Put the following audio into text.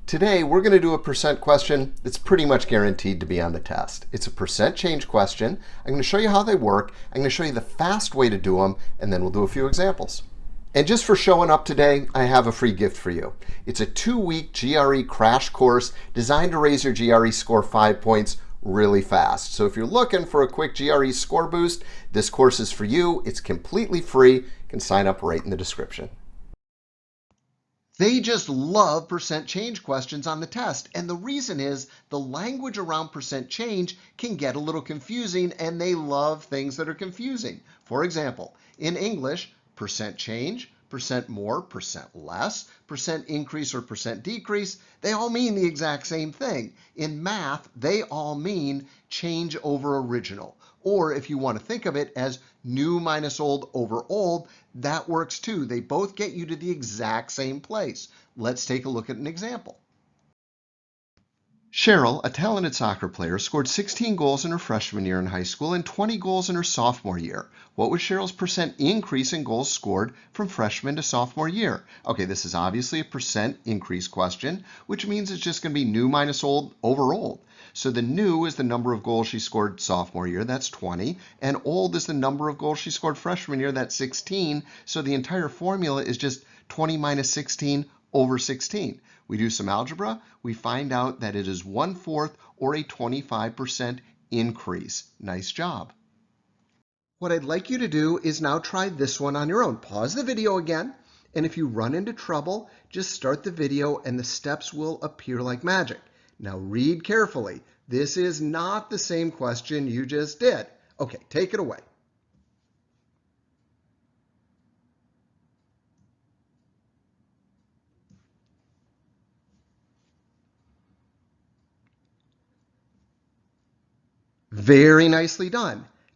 Today, we're going to do a percent question that's pretty much guaranteed to be on the test. It's a percent change question. I'm going to show you how they work. I'm going to show you the fast way to do them, and then we'll do a few examples. And just for showing up today, I have a free gift for you. It's a 2-week GRE crash course designed to raise your GRE score 5 points really fast. So if you're looking for a quick GRE score boost, this course is for you. It's completely free. You can sign up right in the description. They just love percent change questions on the test. And the reason is the language around percent change can get a little confusing, and they love things that are confusing. For example, in English, percent change, percent more, percent less, percent increase or percent decrease, they all mean the exact same thing. In math, they all mean change over original. Or if you want to think of it as new minus old over old, that works too. They both get you to the exact same place. Let's take a look at an example. Cheryl, a talented soccer player, scored 16 goals in her freshman year in high school and 20 goals in her sophomore year. What was Cheryl's percent increase in goals scored from freshman to sophomore year? Okay, this is obviously a percent increase question, which means it's just going to be new minus old over old. So the new is the number of goals she scored sophomore year, that's 20, and old is the number of goals she scored freshman year, that's 16. So the entire formula is just 20 minus 16 over 16. We do some algebra, we find out that it is 1/4 or a 25% increase. Nice job. What I'd like you to do is now try this one on your own. Pause the video again, and if you run into trouble, just start the video and the steps will appear like magic. Now read carefully. This is not the same question you just did. Okay, take it away. Very nicely done.